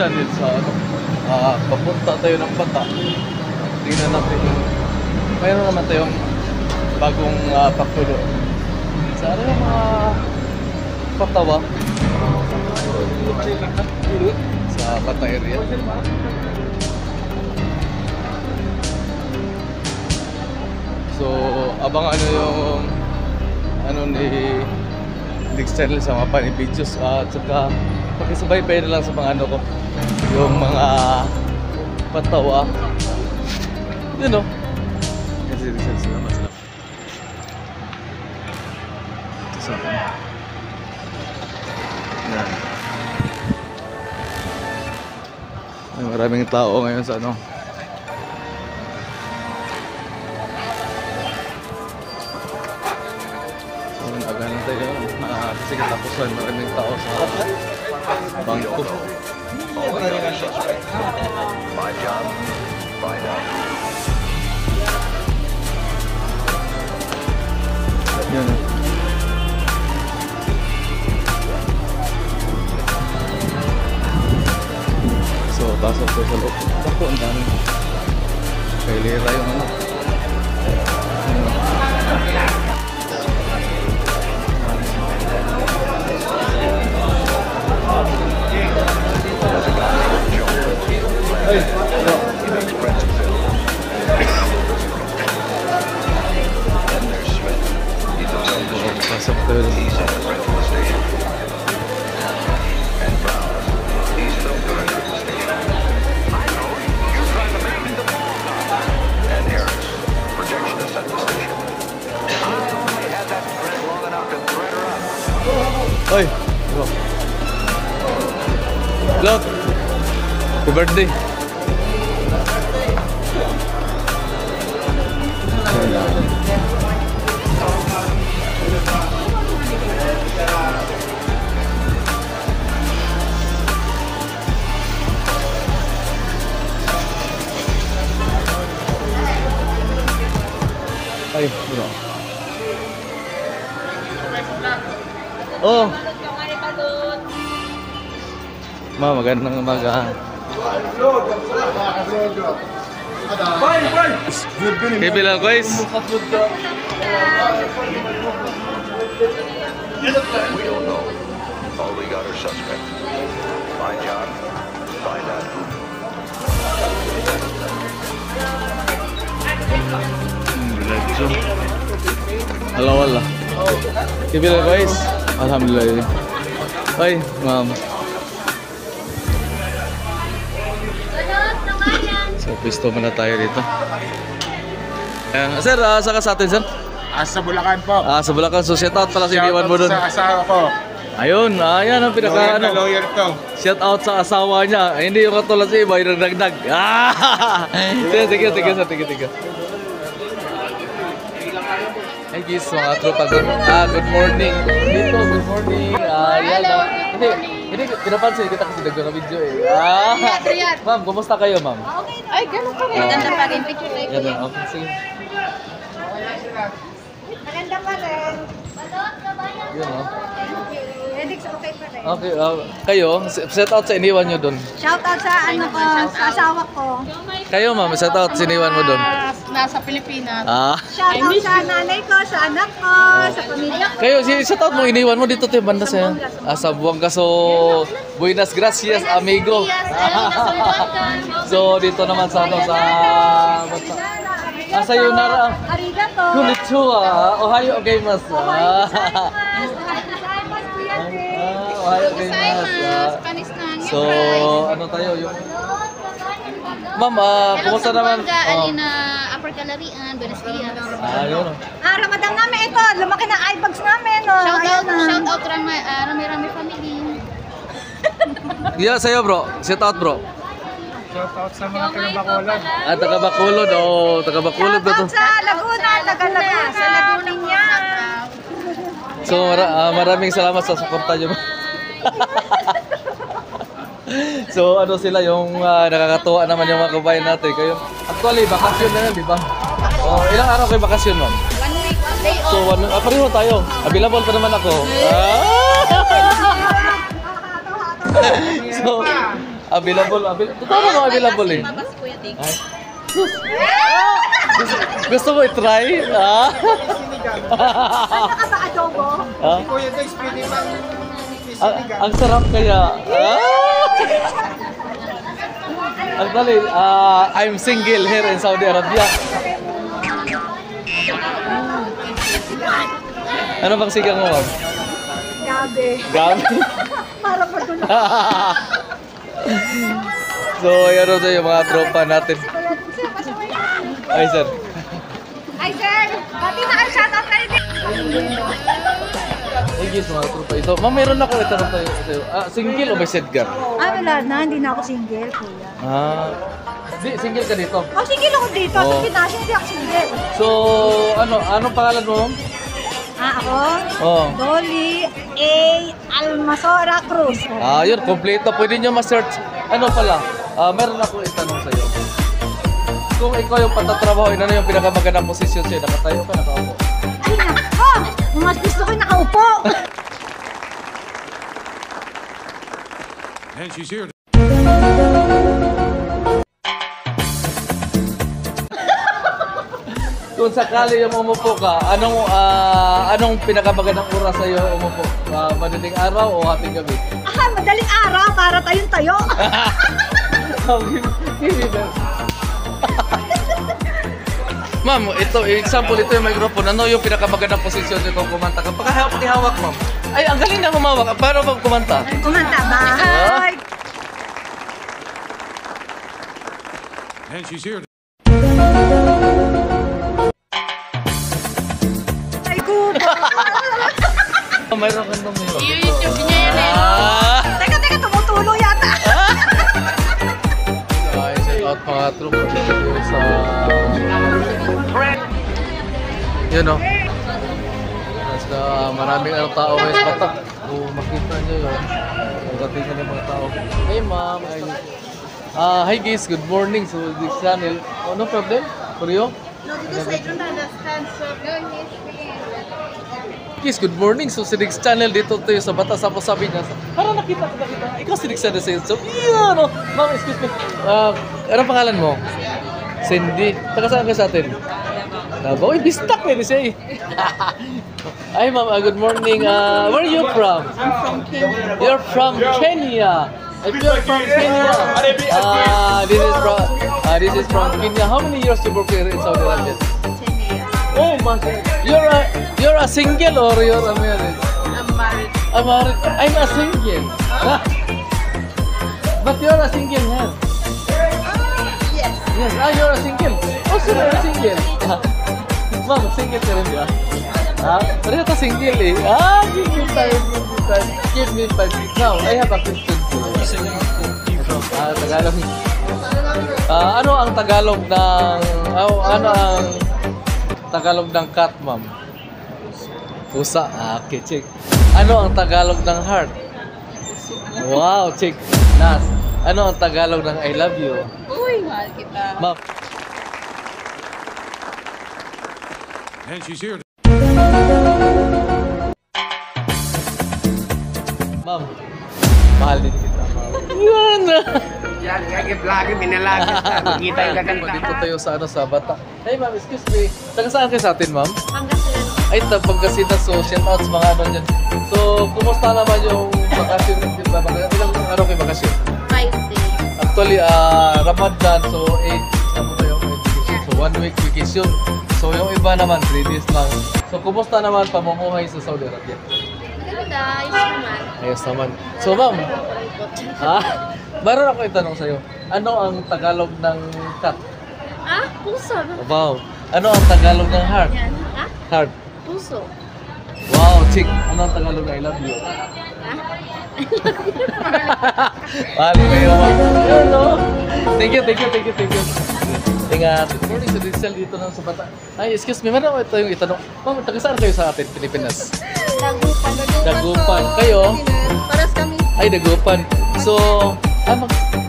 channel sa ano, papunta tayo ng Bata. Tingnan natin. Mayroon naman tayong bagong pakulo. Sa ano yung mga patawa sa Bata area. So, abang ano yung ano ni Diggs channel sa mga funny videos at saka pakisabay-bay na lang sa mga ano ko yung mga patawa yun o kasi salamat ito sa akin yan ay, maraming tao ngayon sa ano agalan tayo kasi katapusan maraming tao sa bangko. Yan. So, pasok tayo sa loob. Ako, ang dami. Kailira yung ano. Ay, no. Pasok tayo. Oy, go. Lot. Happy birthday. Ay, bro. Oh. Ma, magandang umaga. Kayo lang, guys. We don't know. All we got are suspects. My job, find out who. Diretso. Halo, wala. Kayo lang, guys. Alhamdulillah. Ay, ma'am. So, pisto muna tayo dito. Sir, saka sa atin, sir? Sa Bulacan po. Sa Bulacan. So, shout out pala sa iniwan mo dun. Sa asawa ko. Ayun, ayan ang pinaka ano. Lawyer to. Shout out sa asawa niya. Hindi yung katulad sa iba, yung nagdagdag. Sige. Hey guys, mga tropa. Good morning. Dito, good morning. Yan. Hindi, pinapansin kita kasi nagdang video eh. Ma'am, kumusta kayo, ma'am? Ay, gano'n pa rin. Maganda pa rin. Picture tayo. Yan, okay, sige. Maganda pa rin. Yun, oh. Edix, okay pa rin. Okay, kayo, set out sa iniwan nyo dun. Shout out sa ano ko, sa asawa ko. Kayo, ma'am, set out sa iniwan mo dun. Nasa Pilipinas. Shout out sa nanay ko, sa anak ko, sa pamilya ko. Kayo, set out mo, iniwan mo dito tayo banda sa sa Buanga. So, buenas gracias, amigo. So, dito naman sa ano, sa sayonara. Arigato. Konnichiwa. Ohayo gozaimasu. Ohayo gozaimasu. So, ano tayo yung Ma'am, kumusta naman? Alina Upper Galerian, Buenos Dias. Yun. Ramadan namin ito. Lumaki na eye bags namin. Shout out Rami family. Yeah, sa'yo bro. Shout out bro. Shout out sa mga taga-Bacolod. Taga Bacolod. Taga Bacolod ba to? Shout out sa Laguna, taga Laguna. Sa Laguna niya. So, maraming salamat sa suporta nyo. So, ano sila yung nakakatuwa naman yung mga kabayan natin. Kayo, actually, bakasyon na yan, di ba? Ilang araw kayo bakasyon, ma'am? 1 week, 1 day off. So, pareho tayo. Available pa naman ako. So, Available. Totoo naman available eh. Ay. Sus. Gusto mo i-try? Ah? Ano ka ba, adobo? Ah? Kuya guys, pwede bang Ang sarap kaya. Actually, I'm single here in Saudi Arabia. Ano bang sigang mo, ma'am? Gabi. Gabi? Para magulo. So, ayan ito yung mga tropa natin. Ay, sir. Ay, sir! Pati na ang shoutout kayo din! Ay, yes, mga tropa. Ito, ma'am, meron ako itanong tayo. Single o may sedgar? Wala na. Hindi na ako single, kuya. Di, single ka dito. Oh, single ako dito. Oh. Sa Pinas, hindi ako single. So, anong pangalan mo, ma'am? Ako? Oh. Dolly A. Almasora Cruz. Yun, kompleto. Pwede nyo ma-search. Ano pala? Meron ako itanong sa'yo. Kung ikaw yung patatrabahoin, ano yung pinakamagandang posisyon sa'yo? Nakatayo ka, nakaupo? Ay, nako! Mas gusto ko yung nakaupo. And she's here. Kung sakali yung umupo ka, anong pinakamagandang oras sa'yo umupo? Madaling araw o hating gabi? Madaling araw para tayong tayo. Ma'am, example, ito yung microphone. Ano yung pinakamagandang posisyon nito kumanta ka? Pakihawak, ma'am. Ay, ang galing na humawak. Paano ba kumanta? Kumanta ba? Ay, And she's here. ay kubo. Mayroon ka nung ngayon. YouTube niya yan eh. Teka, tumutulo yata. Ay, shout out mga tropa dito sa... Yun o. Maraming tao ngayon sa Batak. Kung makita nyo yun, pagdating ng mga tao. Hey ma'am, hi guys, good morning. So this channel, no problem? For you? No, because I don't understand, sir. Guys, good morning. So si Diggs Channel dito tayo sa Batas. Tapos sabi niya, parang nakita. Ikaw si Diggs Channel sa YouTube. Yeah, no. Ma'am, excuse me. Anong pangalan mo? Cindy. Taga saan ka sa atin? Davao. Uy, bistak eh. Siya eh. Ay, ma'am, good morning. Where are you from? I'm from Kenya. You're from Kenya. If you're from Kenya, this is from Kenya. How many years you work here in Saudi Arabia? 10 years. Oh, man. You're a single or you're a married? I'm married. I'm married. I'm a single. But you're a single here. Yes. Yes, you're a single. Oh, sure, you're a single. Ma'am, single ka rin ba? Pareho ta single eh. Give me time. Give me 5 minutes. Now, I have a question for you. Tagalog. Ano ang Tagalog ng... ano ang Tagalog ng cat, ma'am? Pusa. Okay, check. Ano ang Tagalog ng heart? Wow, check. Nas. Ano ang Tagalog ng I love you? Uy, mahal kita. Ma'am. And she's here. Ma'am. Mahal din kita, ma'am. Yan! Yan, lagi minalagi. Kita yung gaganda. Dito tayo sa Bata. Hey ma'am, excuse me. Taga saan kayo sa atin, ma'am? Pangasinan. Ay, Pangasinan. So, shout out sa mga ano dyan. So, kumusta naman yung bakasyon natin ba? Ilang araw kayo bakasyon? 5 days. Actually, Ramadan. So, 8 vacation. So, 1 week vacation. So, yung iba naman, 3 days lang. So, kumusta naman pamumuhay sa Saudi Arabia? Maganda, ayos naman. Ayos naman. So, ma'am, meron ako itanong sa'yo. Ano ang Tagalog ng cat? Puso. Wow. Ano ang Tagalog ng heart? Yan. Heart. Puso. Wow, chick. Ano ang Tagalog ng I love you? Mahal kayo, ma'am. Yun, no? Thank you. Ingat. Good morning sa Rizal dito ng sa Bata. Ay, excuse me. Meron ako ito yung itanong. Ma'am, taga saan kayo sa atin, Pilipinas? Dagupan. Kayo? Paras kami. Ay, Dagupan. So,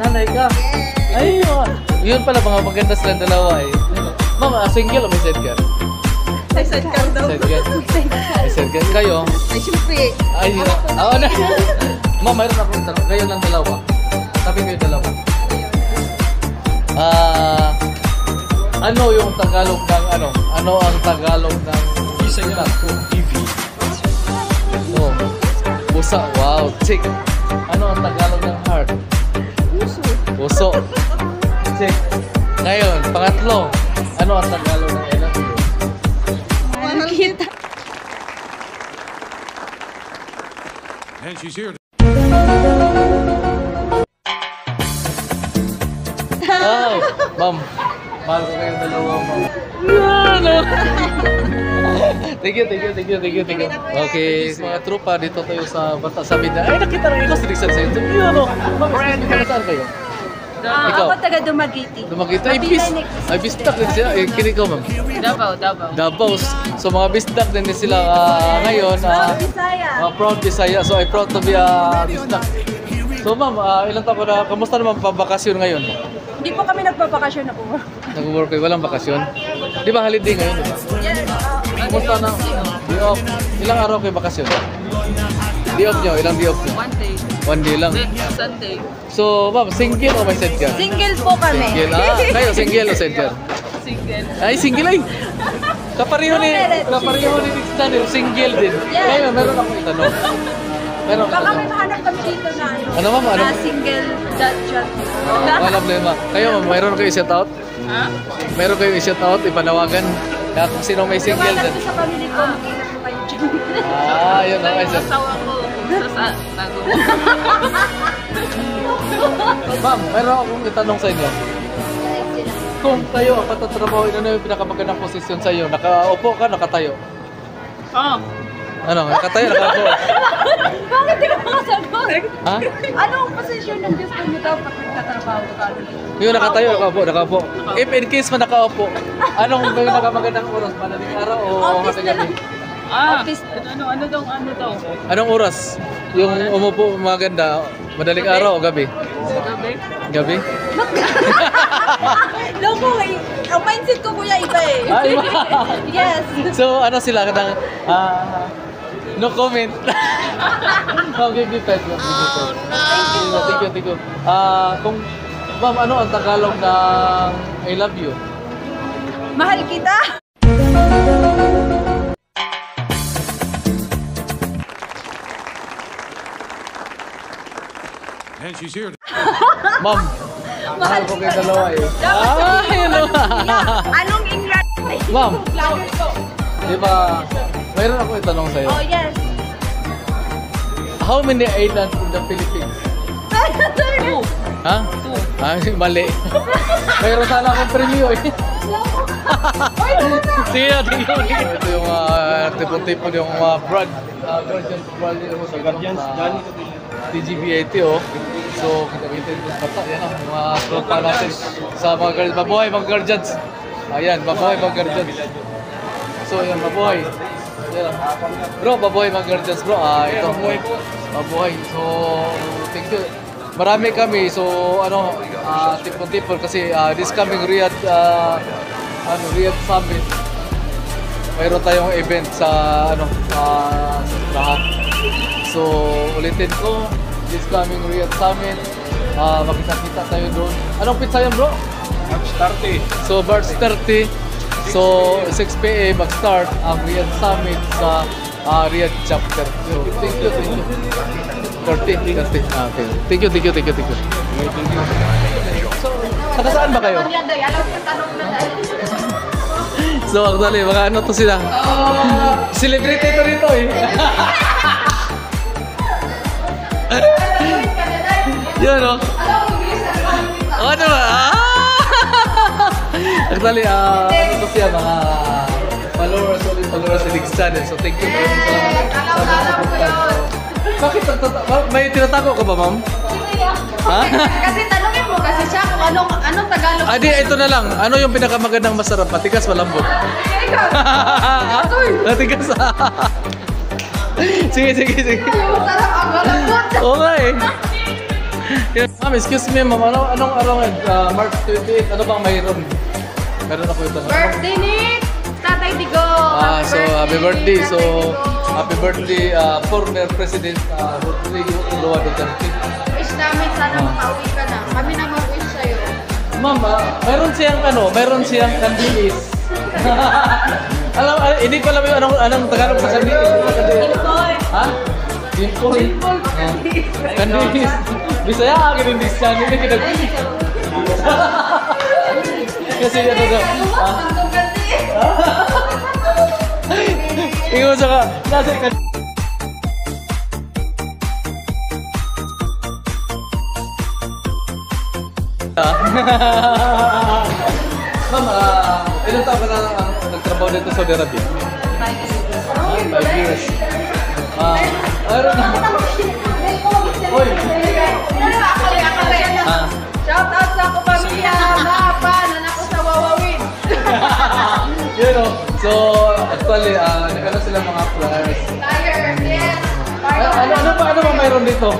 nanay ka? Ay, yun pala, mga maganda silang dalawa eh. Ma'am, single o may sidecar? May sidecar daw. Sidecar. May sidecar. Kayo? Ay, syempre. Ay, na. Ma'am, mayroon akong tanong. Kayo ng dalawa. Sabi kayo dalawa. Ano yung Tagalog ng ano? Ano ang Tagalog ng Bisaya? TV. No. Pusa. Wow. Chick. Ano ang Tagalog ng heart? Puso. Check. Ngayon, pangatlo. Ano ang Tagalog ng I love you? Kita. And she's here. Oh, ma'am. Mahal ko kayong dalawa, ma'am. Ano? Thank you. Okay, mga tropa, dito tayo sa Bata sa Bida. Ay, nakita rin ikaw sa Dixon sa YouTube. Yun, ano? Ma'am, saan kayo? Ikaw? Ako taga Dumaguete. Dumagita. Ay, bistak din siya. Eh, kini ko, ma'am. Davao. So, mga bistak din sila ngayon. Bisaya. Proud Bisaya. So, I'm proud to be a bistak. So, ma'am, ilang taon na, kamusta naman pabakasyon ngayon? Hindi po kami nagpapakasyon na po. Nag-work kayo, walang bakasyon? Di ba holiday ngayon? Di ba? Yes. Kamusta na? Day off. Ilang araw kayo bakasyon? Day off nyo? Ilang day off nyo? 1 day. 1 day lang. Sunday. So, ma'am, single o may set ka? Single po kami. Single. Kayo, single o set ka? Single. Ay, single ay! Kapareho ni Nick Stanley, single din. Yes. Ngayon, meron akong itanong. Meron Baka ako. may mahanap kami dito na ano. Ano, ma'am? Ano? Na single dot chat. Walang problema. Kayo, ma'am, mayroon kayo i-shout out? Ha? Mayroon kayo i-shout out, ipanawagan? Kaya kung sino may single Lumalas din. ko sa family ko, makita ko kayo dyan. Yun okay, sir. Asawa ko. Sa tago. Ma'am, mayroon akong itanong sa inyo. Kung kayo ang patatrabaho, ano yung pinakamagandang posisyon sa iyo? Nakaupo ka, nakatayo? Oh. Ano, nakatayo, nakaupo? Bakit di ka makasagot? Ha? Anong posisyon ng gusto niyo daw pag nagtatrabaho ka? Yung nakatayo, nakaupo. If in case man nakaupo, anong pinakamagandang oras? Madaling araw o Office na lang. Ah. Office. Ano daw? Anong oras? Yung umupo maganda, madaling araw o gabi? Gabi. Gabi? Loko eh. Ang mindset ko kuya iba eh. Iba. Yes. So, ano sila ng no comment. Okay, give it. Oh, no. Thank you. Kung, ma'am, ano ang Tagalog ng I love you? Mahal kita. And she's here. Ma'am, mahal ko kayo dalawa eh. Hello. Anong English? Ma'am, di ba, mayroon ako itanong sa'yo. Oh, yes. How many islands in the Philippines? Two. Ha? Mali. Mayroon sana akong premyo eh. Sige. Ito yung tipon-tipon yung Brad. Guardians dyan. TGBAT oh. So, kita-kita yung bata. Yan ang mga tropa natin sa mga guardians. Mabuhay mga guardians. Ayan, mabuhay mga guardians. So, yan, mabuhay. Yan. Bro, mabuhay mga guardians bro. Ito. Mabuhay. So, thank you. Marami kami. So, tipon-tipon kasi this coming Riyadh Summit. Mayroon tayong event sa lahat. So, ulitin ko, this coming Riyadh Summit, makita-kita tayo doon. Anong pizza yan bro? March 30. So, March 30. So, 6 p.m. mag-start ang Riyadh Summit sa Riyadh chapter. So, thank you. 30. Okay. Thank you. So, taga saan ba kayo? So, actually, mga ano to sila? Celebrity ito rito eh. Yun o. Ano ba? Actually, ito siya mga followers sa Diggs Channel. So, thank you very much. Bakit? May tinatago ka ba, ma'am? Ha? Kasi tanongin mo kasi siya kung anong Tagalog. Di, ito na lang. Ano yung pinakamagandang masarap? Matigas, malambot? Matigas. Sige. Masarap ang malambot. Oo nga eh. Ma'am, excuse me ma'am. Anong araw ngayon? March 28. Ano bang mayroon? Meron ako ito. Birthday ni Tatay Digo. So, happy birthday. So, happy birthday, former President Rodrigo Ulloa Duterte. namin sana makauwi ka na. Kami na mag-wish sa'yo. Ma'am, mayroon siyang kandilis. Hindi ko alam yung anong Tagalog sa kandilis. Ha? Dimple. Kandilis. Bisaya akin yung disyan. Hindi kita. Kasi ano daw. Ikaw saka, nasa kandilis. Ma'am, ilang taon ka na nagtrabaho dito sa Saudi Arabia? 5 years. Ayun na. Oy. Shout out sa ako pamilya, mapa, nanak ko sa Wawawin. You know, so actually, nagkano sila mga flyers. Tired, yes. Ano ba mayroon dito?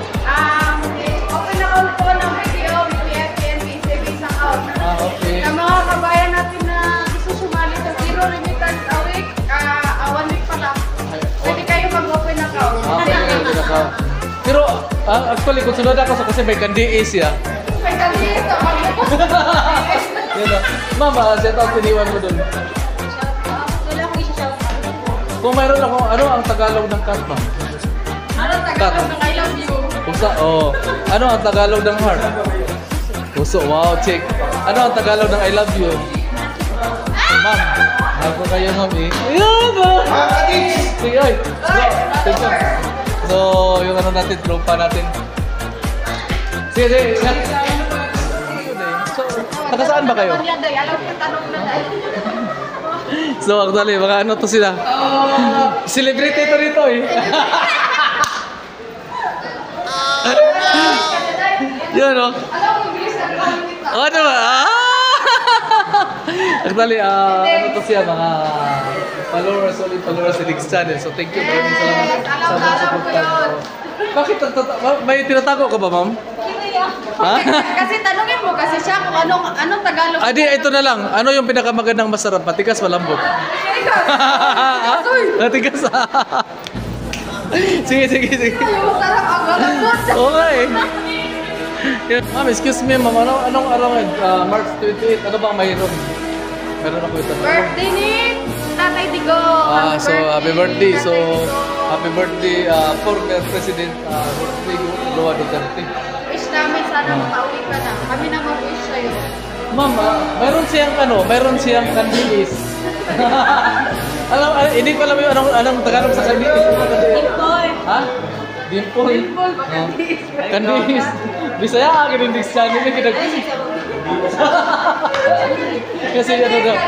Open account po ng video with PFNB savings account. Okay. Sa mga kabayan natin na gusto sumali sa zero remittance a week, 1 week pa lang. Pwede kayo mag-open account. Pero actually, kung sunod ako kasi may kandiis ya. May kami ito. Yun na. Ma'am, set out tiniwan mo dun. Wala akong isa-shout out. Kung mayroon ako, ano ang Tagalog ng cat, ma'am? Ano Tagalog ng I love you? Pusa, oh. Ano ang Tagalog ng heart? Puso, wow, check. Ano ang Tagalog ng I love you? Ma'am, ako kayo, ma'am eh. Ayan, sige, ay. So, yung ano natin, tropa natin. Sige. So, taga saan ba kayo? So, actually, mga ano to sila? Celebrity ito rito eh. Yun, no? Ano ba? Actually, ano to siya, mga solid followers sa Diggs Channel. So, thank you. Maraming salamat sa mga supportan. Bakit? May tinatago ka ba, ma'am? Ha? Kasi tanungin mo kasi siya kung anong Tagalog. Adi, ito na lang. Ano yung pinakamagandang masarap? Matigas, malambot? Matigas. Sige. Yung sarap ang galambot. Okay. Ma'am, excuse me, ma'am. Anong araw ngayon? March 28. Ano bang mayroon? Meron ako ito. Birthday ni Tatay Digo. So, happy birthday. So, happy birthday, former President Rodrigo Roa Duterte. Wish namin sana makauwi ka na. Kami na mag-wish sa'yo. Ma'am, mayroon siyang kandilis. Hindi ko alam yung anong Tagalog sa kandilis. Dimple. Ha? Dimple. Kandilis. Bisaya akin yung disyan. Hindi kita. Kasi ano daw.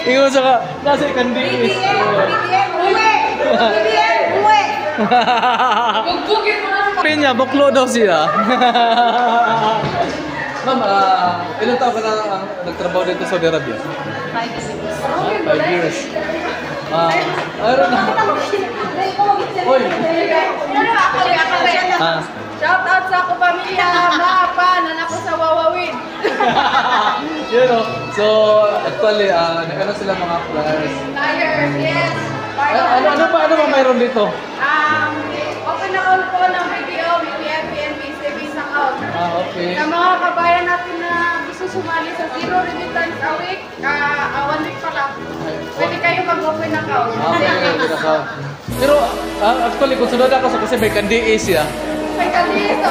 Ikaw saka, nasa kandilis. Uwi! Bugbugin mo na. Pinya, buklo daw siya. Ma'am, ilang taon ka na nagtrabaho dito sa Saudi Arabia? 5 years. Ayun na. Oy. Shout out sa ako pamilya, mapa, nanak ko sa Wawawin. You know, so actually, nagkano sila mga flyers. Tired, yes. Ano ba mayroon dito? Open account po ng video with PFNB savings account. Okay. Sa mga kabayan natin na gusto sumali sa zero remittance a week, 1 week pa lang. Pwede kayo mag-open account. Okay. Pero actually, kung sunod ako kasi may kandiis ya. May kami ito.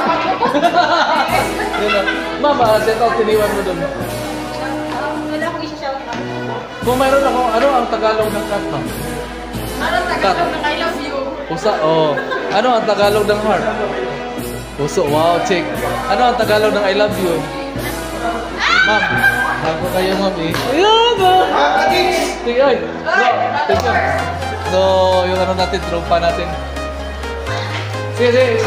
You know, ma'am, set out tiniwan mo dun. Wala akong isa-shout out. Kung mayroon ako, ano ang Tagalog ng cat, ma'am? Ano Tagalog ng I love you? Pusa, oh. Ano ang Tagalog ng heart? Puso, wow, check. Ano ang Tagalog ng I love you? Ma'am, ako kayo, ma'am eh. Ayan, sige, ay. Thank you. So, yung ano natin, tropa natin. Sige.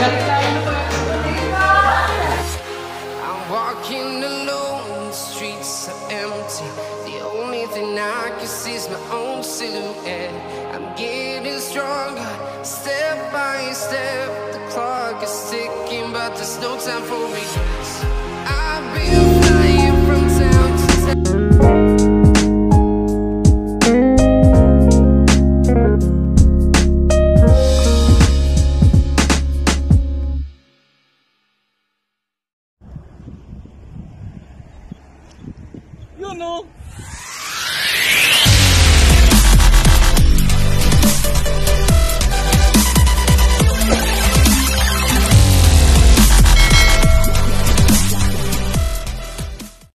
I'm walking alone, the streets are empty. The only thing I can see is my own silhouette. I'm getting stronger, step by step. The clock is ticking, but there's no time for regrets. I've been flying from town to town. Yun, no?